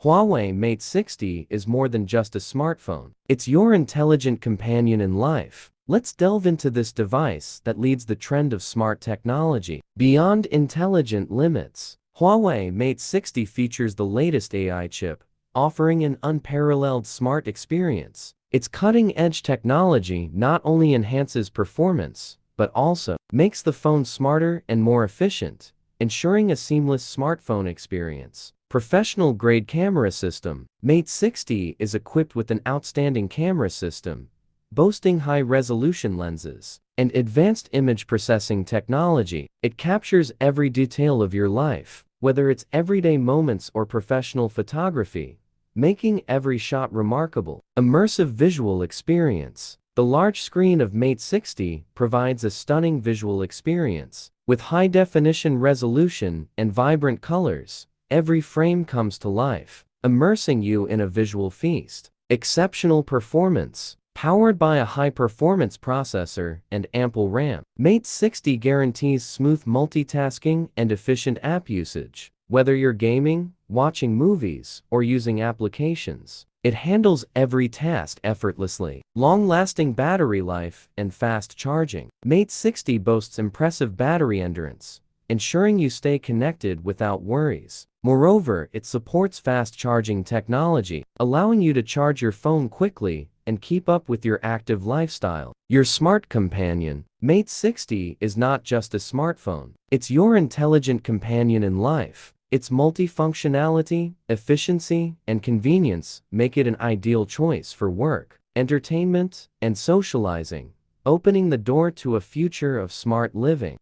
Huawei Mate 60 is more than just a smartphone. It's your intelligent companion in life. Let's delve into this device that leads the trend of smart technology beyond intelligent limits. Huawei Mate 60 features the latest AI chip, offering an unparalleled smart experience. Its cutting-edge technology not only enhances performance, but also makes the phone smarter and more efficient, ensuring a seamless smartphone experience. Professional-grade camera system. Mate 60 is equipped with an outstanding camera system, boasting high-resolution lenses and advanced image processing technology. It captures every detail of your life, whether it's everyday moments or professional photography, making every shot remarkable. Immersive visual experience. The large screen of Mate 60 provides a stunning visual experience. With high-definition resolution and vibrant colors, every frame comes to life, immersing you in a visual feast. Exceptional performance. Powered by a high-performance processor and ample RAM, Mate 60 guarantees smooth multitasking and efficient app usage. Whether you're gaming, watching movies, or using applications, it handles every task effortlessly. Long-lasting battery life and fast charging. Mate 60 boasts impressive battery endurance, ensuring you stay connected without worries. Moreover, it supports fast charging technology, allowing you to charge your phone quickly and keep up with your active lifestyle. Your smart companion. Mate 60 is not just a smartphone. It's your intelligent companion in life. Its multifunctionality, efficiency, and convenience make it an ideal choice for work, entertainment, and socializing, opening the door to a future of smart living.